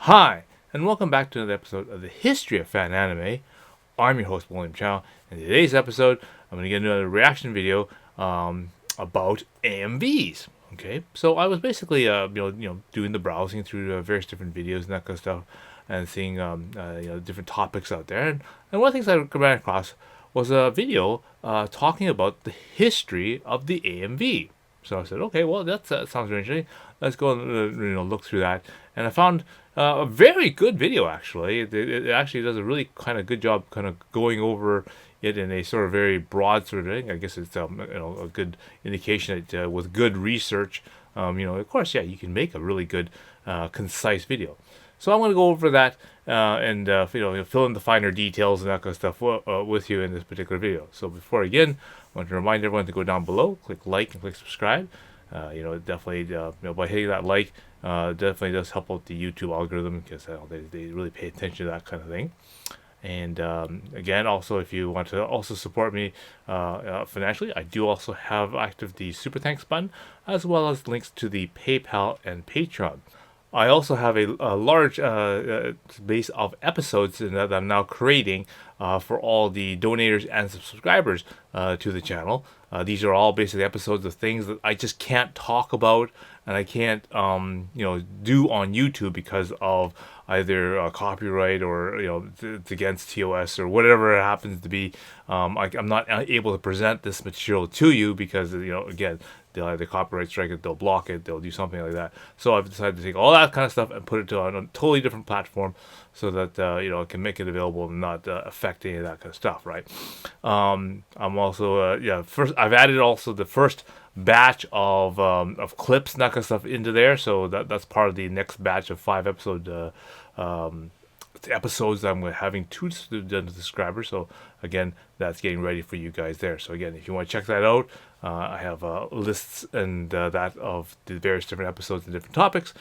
Hi, and welcome back to another episode of the History of Fan Anime. I'm your host, William Chow, and in today's episode, I'm going to get another reaction video about AMVs. Okay, so I was basically, doing the browsing through various different videos and that kind of stuff, and seeing, different topics out there. And one of the things I ran across was a video talking about the history of the AMV. So I said, okay, well, that sounds very interesting. Let's go and look through that. And I found a very good video, actually. It actually does a really kind of good job kind of going over it in a sort of very broad sort of thing. I guess it's a good indication that with good research, of course, yeah, you can make a really good concise video. So I'm going to go over that and fill in the finer details and that kind of stuff with you in this particular video. So before I begin, I want to remind everyone to go down below, click like and click subscribe. Definitely, by hitting that like, definitely does help out the YouTube algorithm because they really pay attention to that kind of thing. And again, also, if you want to also support me financially, I do also have active the Super Thanks button, as well as links to the PayPal and Patreon. I also have a large base of episodes that I'm now creating for all the donators and subscribers to the channel. These are all basically episodes of things that I just can't talk about and I can't, do on YouTube because of either copyright or it's against TOS or whatever it happens to be. I'm not able to present this material to you because again, they'll either copyright strike it, they'll block it, they'll do something like that. So I've decided to take all that kind of stuff and put it on a totally different platform so that I can make it available and not affect any of that kind of stuff, right? I'm also first I've added also the first batch of clips and that kind of stuff into there, so that's part of the next batch of 5 episodes that I'm having to the subscribers. So again, that's getting ready for you guys there. So again, if you want to check that out, I have lists and that of the various different episodes and different topics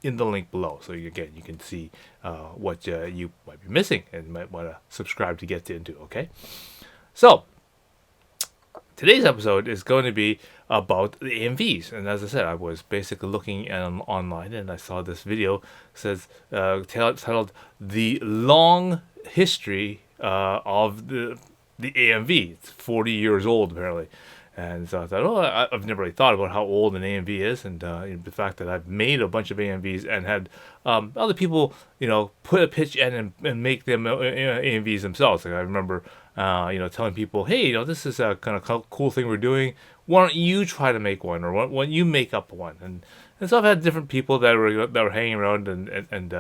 in the link below. So again, you can see what you might be missing and might want to subscribe to get into. Okay, so today's episode is going to be about the AMVs, and as I said, I was basically looking online and I saw this video says titled "The Long History of the AMV." It's 40 years old apparently, and so I thought, I've never really thought about how old an AMV is, and the fact that I've made a bunch of AMVs and had other people, put a pitch in and make them AMVs themselves. Like I remember, telling people, hey, this is a kind of cool thing we're doing. Why don't you try to make one, or why don't you make up one? And so I've had different people that were hanging around and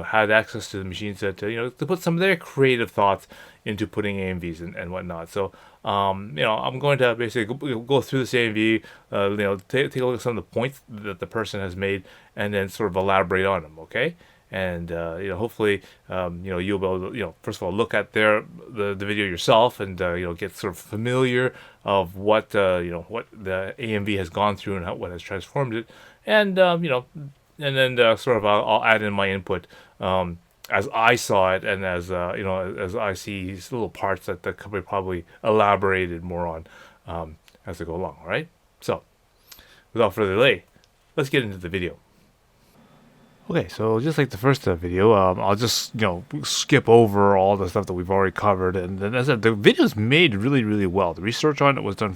had access to the machines to put some of their creative thoughts into putting AMVs and whatnot. So I'm going to basically go through this AMV, take a look at some of the points that the person has made, and then sort of elaborate on them. Okay. And hopefully you'll be able to first of all look at the video yourself and get sort of familiar of what what the AMV has gone through and what has transformed it, and then sort of I'll add in my input as I saw it, and as as I see these little parts that the company probably elaborated more on as they go along. All right, so without further delay, let's get into the video. Okay, so just like the first video, I'll just skip over all the stuff that we've already covered, and then as I said, the video's made really, really well. The research on it was done,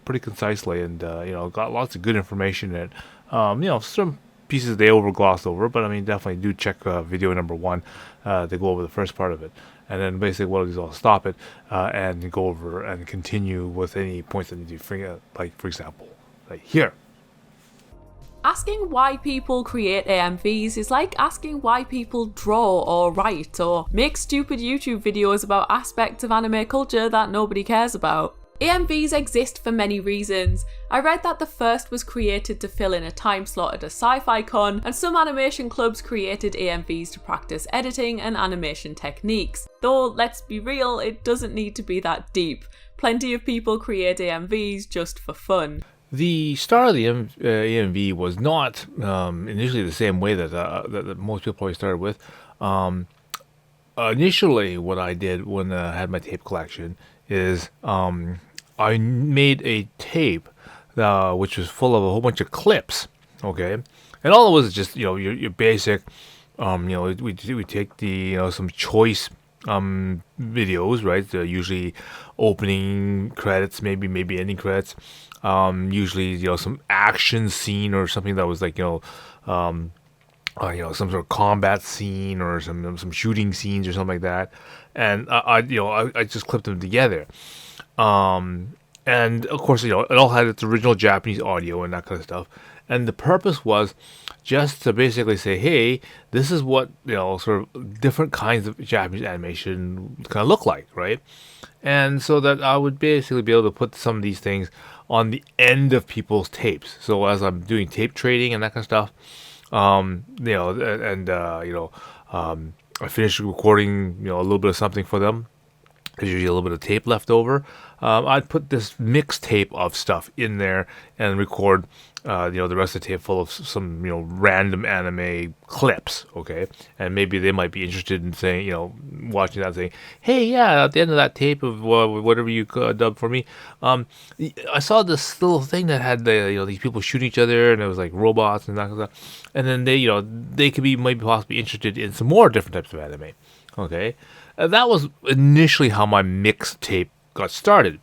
pretty concisely, and got lots of good information in it. Some pieces they glossed over, but I mean, definitely do check video number 1 to go over the first part of it, and then basically what I'll do is I'll stop it and go over and continue with any points that need to be figured out, like for example, right here. Asking why people create AMVs is like asking why people draw or write or make stupid YouTube videos about aspects of anime culture that nobody cares about. AMVs exist for many reasons. I read that the first was created to fill in a time slot at a sci-fi con, and some animation clubs created AMVs to practice editing and animation techniques. Though, let's be real, it doesn't need to be that deep. Plenty of people create AMVs just for fun. The start of the AMV was not initially the same way that most people probably started with. Initially, what I did when I had my tape collection is I made a tape which was full of a whole bunch of clips, okay? And all it was is just your basic. We take the some choice videos, right? Usually opening credits, maybe ending credits. Usually some action scene or something that was like some sort of combat scene or some shooting scenes or something like that, and I just clipped them together. And of course, it all had its original Japanese audio and that kind of stuff. And the purpose was just to basically say, hey, this is what sort of different kinds of Japanese animation kind of look like, right? And so that I would basically be able to put some of these things on the end of people's tapes. So as I'm doing tape trading and that kind of stuff, I finished recording, a little bit of something for them. There's usually a little bit of tape left over. I'd put this mixtape of stuff in there and record, the rest of the tape full of some, random anime clips, okay? And maybe they might be interested in saying, watching that and saying, hey, yeah, at the end of that tape of whatever you dubbed for me, I saw this little thing that had these people shooting each other and it was like robots and that kind of stuff. And then they could be maybe possibly interested in some more different types of anime, okay? That was initially how my mixtape got started.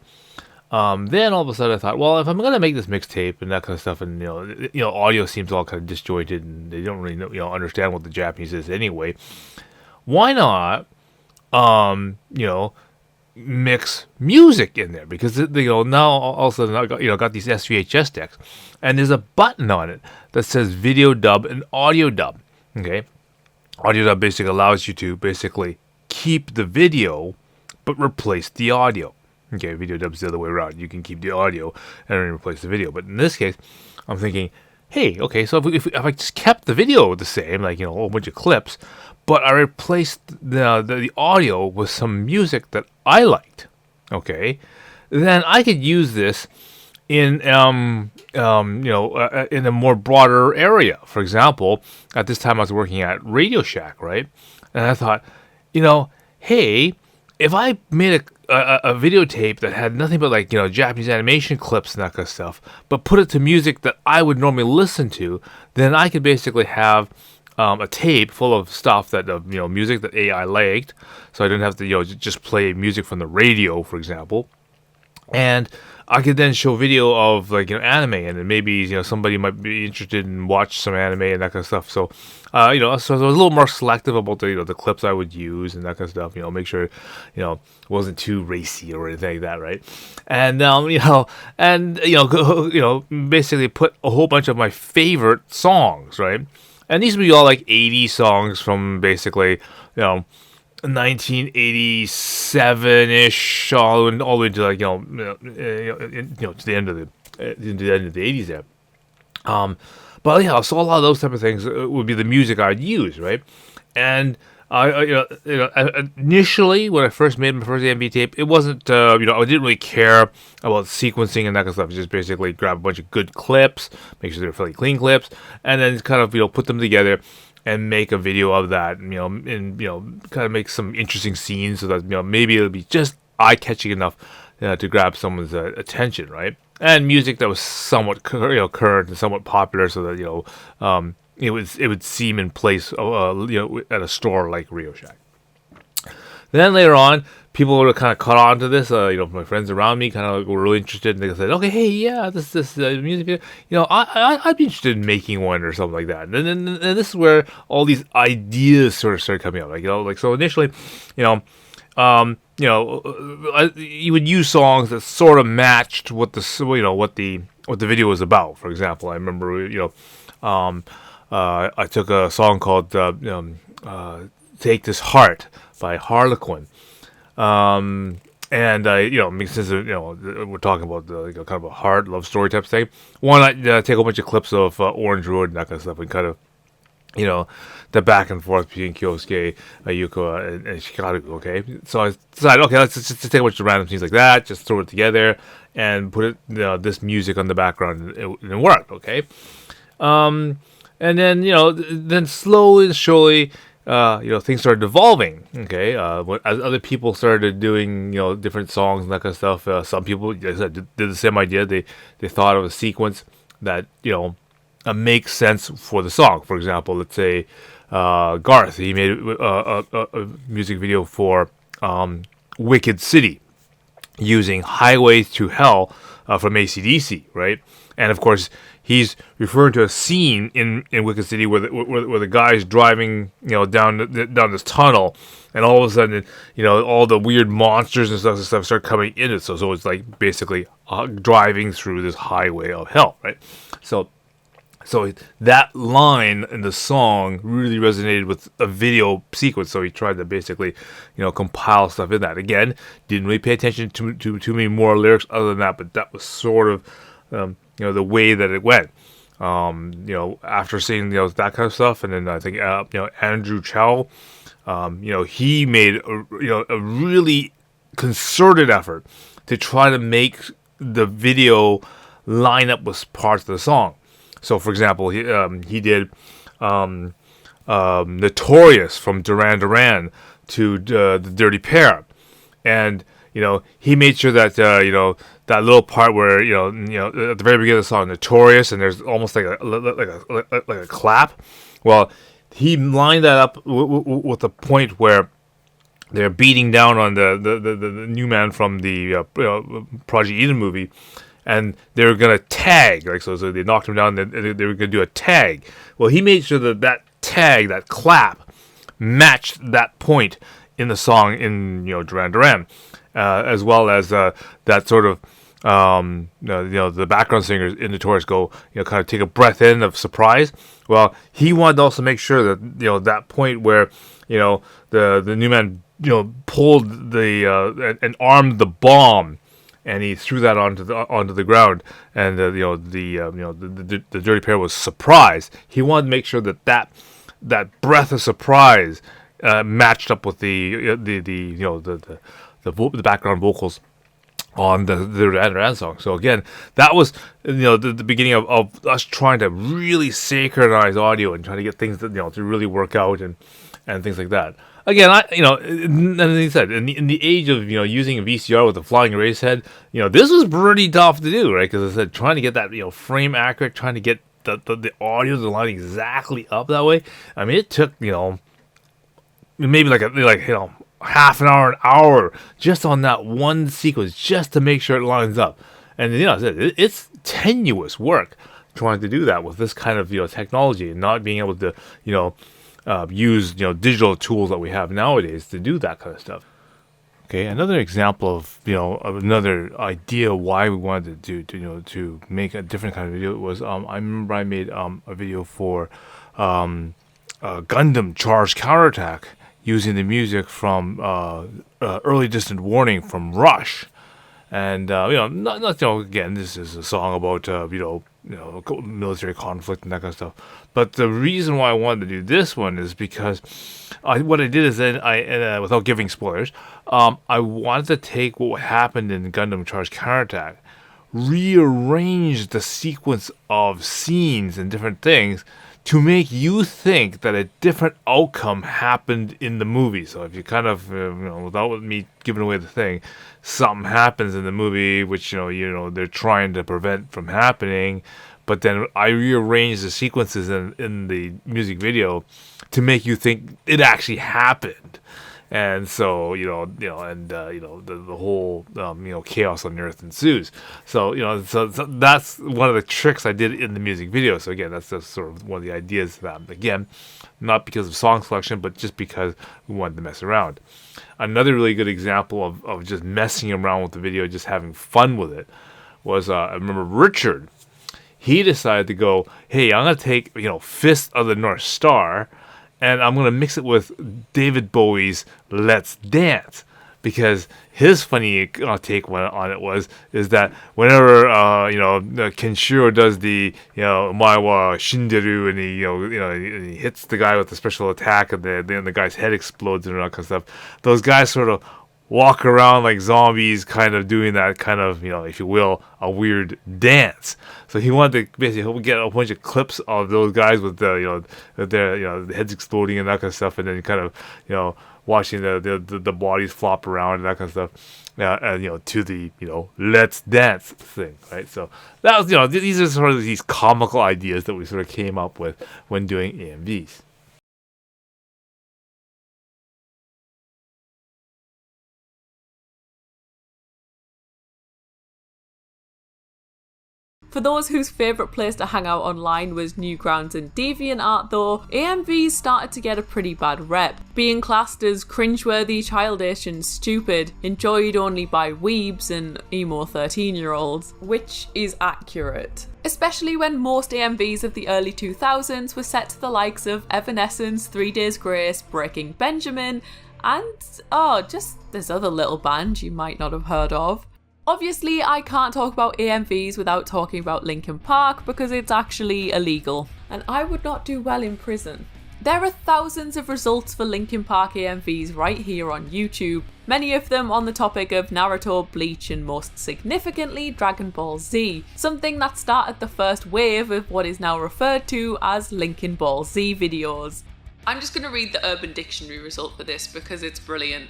Then all of a sudden I thought, well, if I'm gonna make this mixtape and that kind of stuff, and audio seems all kind of disjointed, and they don't really understand what the Japanese is anyway. Why not, mix music in there? Because now all of a sudden I got these SVHS decks, and there's a button on it that says video dub and audio dub. Okay, audio dub basically allows you to basically keep the video but replace the audio. Okay, video dub's the other way around. You can keep the audio and then replace the video. But in this case, I'm thinking, hey, okay, so if I just kept the video the same, like a whole bunch of clips, but I replaced the audio with some music that I liked, okay, then I could use this in in a more broader area. For example, at this time I was working at Radio Shack, right? And I thought, hey, if I made a videotape that had nothing but Japanese animation clips and that kind of stuff, but put it to music that I would normally listen to, then I could basically have a tape full of stuff that music that AI liked, so I didn't have to just play music from the radio, for example, and I could then show video of anime, and then maybe somebody might be interested in watch some anime and that kind of stuff. So, so I was a little more selective about the clips I would use and that kind of stuff. Make sure it wasn't too racy or anything like that, right? And basically put a whole bunch of my favorite songs, right? And these would be all 80 songs from basically 1987-ish, all the way to to the end of the 80s there. But so a lot of those type of things would be the music I'd use, right? And initially when I first made my first AMV tape, it wasn't I didn't really care about sequencing and that kind of stuff. Just basically grab a bunch of good clips, make sure they're fairly clean clips, and then kind of put them together and make a video of that, and kind of make some interesting scenes so that maybe it'll be just eye-catching enough to grab someone's attention, right? And music that was somewhat current and somewhat popular, so that it would seem in place at a store like Radio Shack. Then later on, people would have kind of caught on to this. My friends around me kind of were really interested, and they said, "Okay, hey, yeah, this music video. I'd be interested in making one or something like that." And then this is where all these ideas sort of started coming out. So initially, you would use songs that sort of matched what the video was about. For example, I remember I took a song called "Take This Heart" by Harlequin. And since we're talking about kind of a hard love story type thing, why not take a bunch of clips of Orange Road and that kind of stuff, and kind of the back and forth between Kyosuke, Yuko, and Shikaru. Okay, so I decided, okay, let's just take a bunch of random things like that, just throw it together, and put this music on the background, and it worked. Okay, and then then slowly and surely. Things started evolving. Okay, as other people started doing, different songs and that kind of stuff. Some people, as I said, did the same idea. They thought of a sequence that makes sense for the song. For example, let's say Garth, he made a music video for Wicked City using Highway to Hell from AC/DC, right? And of course, he's referring to a scene in Wicked City where the guy's driving, down this tunnel, and all of a sudden, all the weird monsters and stuff start coming in it. So it's like basically driving through this highway of hell, right? So that line in the song really resonated with a video sequence. So he tried to basically, compile stuff in that. Again, didn't really pay attention to too many more lyrics other than that, but that was sort of, the way that it went. After seeing that kind of stuff, and then I think Andrew Chow, he made a really concerted effort to try to make the video line up with parts of the song. So, for example, he did Notorious from Duran Duran to the Dirty Pair, and he made sure that that little part where at the very beginning of the song, Notorious, and there's almost like a clap. Well, he lined that up with the point where they're beating down on the new man from the Project Eden movie. And they were gonna tag, like so they knocked him down. And they were gonna do a tag. Well, he made sure that tag, that clap, matched that point in the song in Duran Duran, as well as that sort of the background singers in Notorious go kind of take a breath in of surprise. Well, he wanted to also make sure that that point where the new man pulled and armed the bomb, and he threw that onto the ground, and the Dirty Pair was surprised. He wanted to make sure that breath of surprise matched up with the background vocals on the Duran Duran song. So again, that was the beginning of us trying to really synchronize audio and trying to get things that to really work out and things like that. Again, and as he said, in the age of using a VCR with a flying erase head, this was pretty tough to do, right? Because I said trying to get that frame accurate, trying to get the audio to line exactly up that way. I mean, it took maybe like half an hour just on that one sequence just to make sure it lines up. And it's tenuous work trying to do that with this kind of technology and not being able to use digital tools that we have nowadays to do that kind of stuff. Okay, another example of of another idea why we wanted to make a different kind of video was I remember I made a video for Gundam Charge Counterattack using the music from Early Distant Warning from Rush. And not again, this is a song about military conflict and that kind of stuff. But the reason why I wanted to do this one is because what I did is then without giving spoilers, I wanted to take what happened in Gundam Charge Counterattack, rearrange the sequence of scenes and different things to make you think that a different outcome happened in the movie. So if you kind of, without me giving away the thing, something happens in the movie which they're trying to prevent from happening, but then I rearrange the sequences in the music video to make you think it actually happened. And so the whole chaos on Earth ensues. So so that's one of the tricks I did in the music video. So again, that's just sort of one of the ideas of that. Again, not because of song selection, but just because we wanted to mess around. Another really good example of just messing around with the video, just having fun with it, was I remember Richard. He decided to go, hey, I'm gonna take Fist of the North Star, and I'm going to mix it with David Bowie's Let's Dance. Because his funny take on it is that whenever Kenshiro does the Maewa Shinderu, and he hits the guy with the special attack, and the guy's head explodes and all that kind of stuff, those guys sort of walk around like zombies, kind of doing that kind of, if you will, a weird dance. So he wanted to basically get a bunch of clips of those guys with with their the heads exploding and that kind of stuff, and then kind of watching the bodies flop around and that kind of stuff. And to the let's dance thing, right? So that was these are sort of these comical ideas that we sort of came up with when doing AMVs. For those whose favourite place to hang out online was Newgrounds and DeviantArt though, AMVs started to get a pretty bad rep, being classed as cringeworthy, childish and stupid, enjoyed only by weebs and emo 13-year-olds, which is accurate. Especially when most AMVs of the early 2000s were set to the likes of Evanescence, 3 Days Grace, Breaking Benjamin, and just this other little band you might not have heard of. Obviously, I can't talk about AMVs without talking about Linkin Park because it's actually illegal, and I would not do well in prison. There are thousands of results for Linkin Park AMVs right here on YouTube, many of them on the topic of Naruto, Bleach, and most significantly Dragon Ball Z, something that started the first wave of what is now referred to as Linkin Ball Z videos. I'm just going to read the Urban Dictionary result for this because it's brilliant.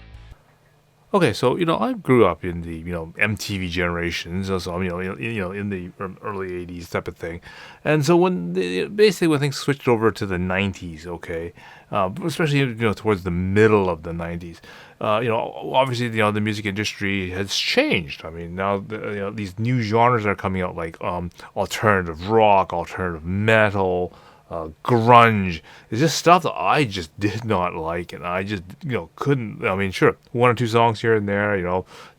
Okay, so I grew up in the MTV generations, so I'm in the early '80s type of thing, and so basically when things switched over to the '90s, okay, especially towards the middle of the '90s, obviously the music industry has changed. I mean now these new genres are coming out like alternative rock, alternative metal. Grunge. It's just stuff that I just did not like, and I just couldn't. I mean, sure, 1 or 2 songs here and there,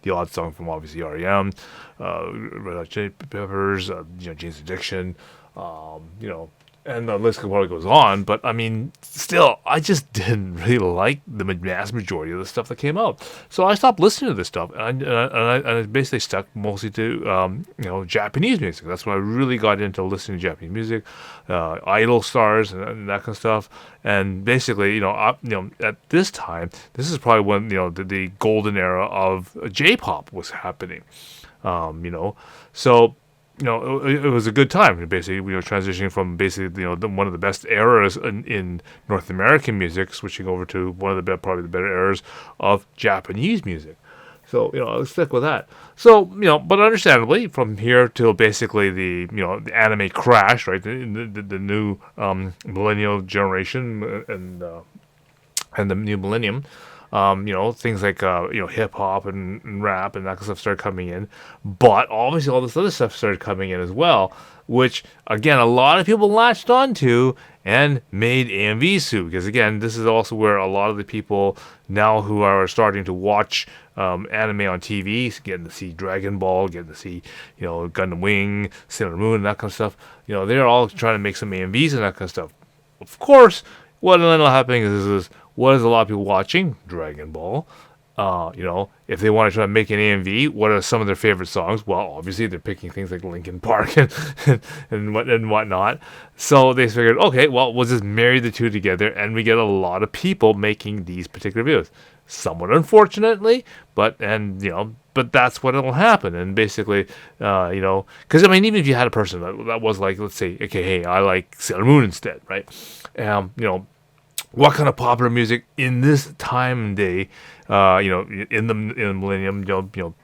the odd song from obviously REM, Red Hot Chili Peppers, Jane's Addiction, and the list probably goes on. But I mean, still, I just didn't really like the vast majority of the stuff that came out. So I stopped listening to this stuff, and I basically stuck mostly to Japanese music. That's when I really got into listening to Japanese music, idol stars and that kind of stuff. And basically, at this time, this is probably when the golden era of J-pop was happening. So. It was a good time. Basically, we were transitioning from basically, one of the best eras in North American music, switching over to one of the probably the better eras of Japanese music. So, I'll stick with that. So, but understandably, from here till basically the anime crash, right, the new millennial generation and the new millennium. Things like hip hop and rap and that kind of stuff started coming in, but obviously all this other stuff started coming in as well, which again a lot of people latched onto and made AMVs too. Because again, this is also where a lot of the people now who are starting to watch anime on TV, getting to see Dragon Ball, getting to see Gundam Wing, Sailor Moon, and that kind of stuff. They're all trying to make some AMVs and that kind of stuff. Of course, what ended up happening is what is a lot of people watching? Dragon Ball. If they want to try to make an AMV, what are some of their favorite songs? Well, obviously they're picking things like Linkin Park and whatnot. So they figured, okay, well, we'll just marry the two together, and we get a lot of people making these particular videos. Somewhat unfortunately, but that's what will happen. And basically, because I mean, even if you had a person that was like, let's say, okay, hey, I like Sailor Moon instead, right? What kind of popular music in this time and day, in the millennium,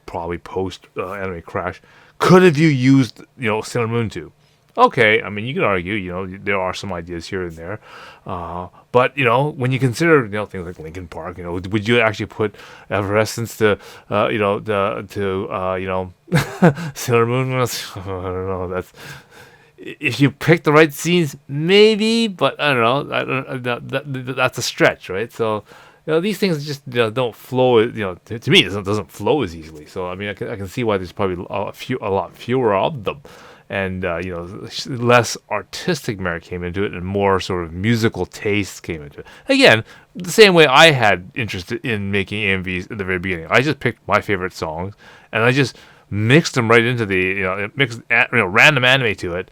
probably post anime crash, could have you used, Sailor Moon to? Okay, I mean, you can argue, there are some ideas here and there, but when you consider, things like Linkin Park, would you actually put Evanescence to, Sailor Moon? I don't know. That's. If you pick the right scenes, maybe, but I don't know. That's a stretch, right? So, these things just don't flow. To me, it doesn't flow as easily. So, I mean, I can see why there's probably a lot fewer of them, and less artistic merit came into it, and more sort of musical taste came into it. Again, the same way I had interest in making AMVs at the very beginning. I just picked my favorite songs, and I just mixed them right into the random anime to it,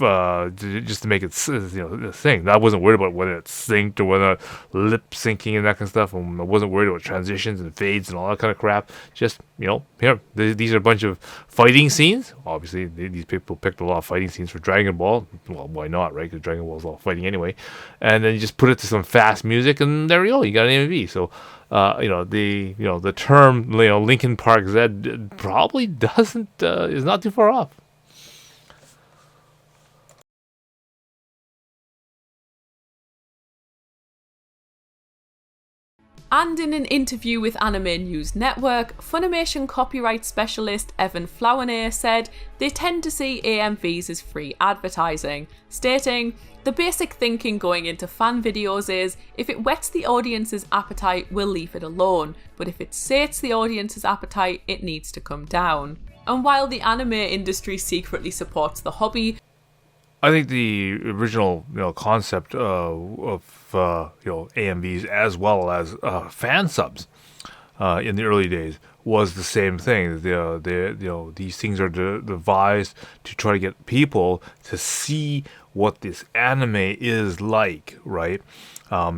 just to make it sing. I wasn't worried about whether it's synced or whether lip syncing and that kind of stuff. I wasn't worried about transitions and fades and all that kind of crap. Just here, these are a bunch of fighting scenes. Obviously, these people picked a lot of fighting scenes for Dragon Ball. Well, why not, right? Because Dragon Ball is all fighting anyway. And then you just put it to some fast music, and there you go. You got an AMV. So. The term Linkin Park Z probably doesn't is not too far off. And in an interview with Anime News Network, Funimation copyright specialist Evan Flowernair said they tend to see AMVs as free advertising, stating, "The basic thinking going into fan videos is, if it whets the audience's appetite, we'll leave it alone, but if it sates the audience's appetite, it needs to come down." And while the anime industry secretly supports the hobby, I think the original concept of AMVs as well as fan subs in the early days was the same thing. These things are devised to try to get people to see what this anime is like, right?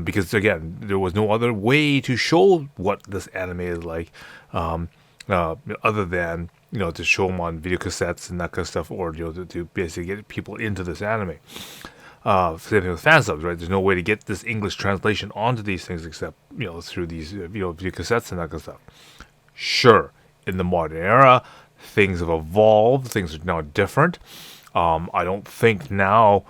Because again, there was no other way to show what this anime is like, other than to show them on video cassettes and that kind of stuff, or to basically get people into this anime. Same thing with fan subs, right? There's no way to get this English translation onto these things except through these video cassettes and that kind of stuff. Sure, in the modern era, things have evolved. Things are now different. I don't think now,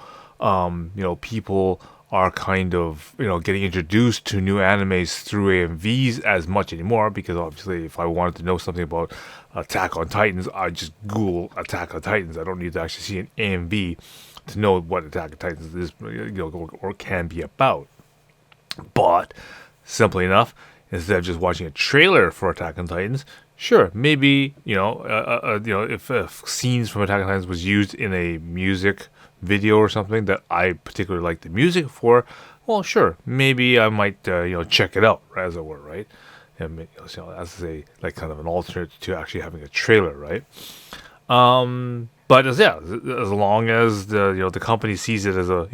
people are kind of getting introduced to new animes through AMVs as much anymore, because obviously if I wanted to know something about Attack on Titans, I just Google Attack on Titans. I don't need to actually see an AMV to know what Attack on Titans is or can be about. But simply enough, instead of just watching a trailer for Attack on Titans, sure, maybe if scenes from Attack on Titans was used in a music video or something that I particularly like the music for, well, sure, maybe I might check it out, as it were, right? And as a like kind of an alternate to actually having a trailer, right? But as long as the company sees it as a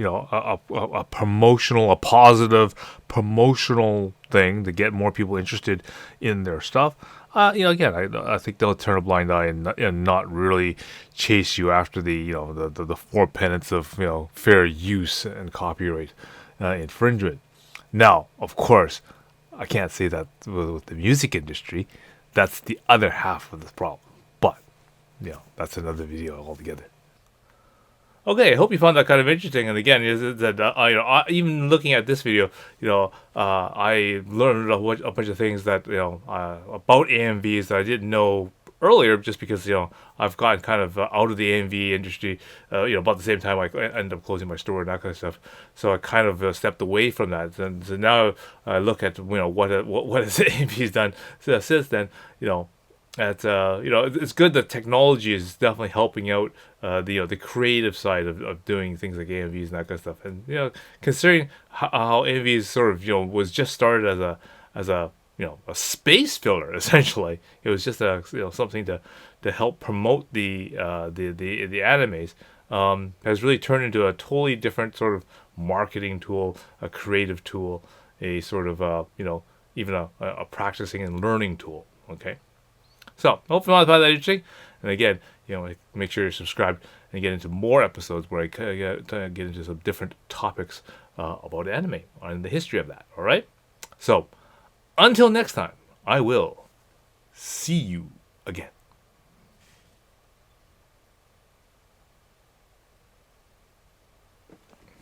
promotional, a positive promotional thing to get more people interested in their stuff, again, I think they'll turn a blind eye and not really chase you after the four penance of fair use and copyright infringement. Now, of course, I can't say that with the music industry. That's the other half of the problem. But that's another video altogether. Okay, I hope you found that kind of interesting. And again, even looking at this video, I learned a bunch of things that about AMVs that I didn't know earlier, just because I've gotten kind of out of the AMV industry, about the same time I ended up closing my store and that kind of stuff. So I kind of stepped away from that, and so now I look at what has AMVs done since then. It's good that technology is definitely helping out the creative side of doing things like AMVs and that kind of stuff. And considering how AMVs sort of was just started as a space filler, essentially. It was just something to help promote the animes. Has really turned into a totally different sort of marketing tool, a creative tool, a sort of even a practicing and learning tool. Okay. So, hopefully you find that interesting. And again, make sure you're subscribed and get into more episodes where I get into some different topics about anime and the history of that. All right? So, until next time, I will see you again.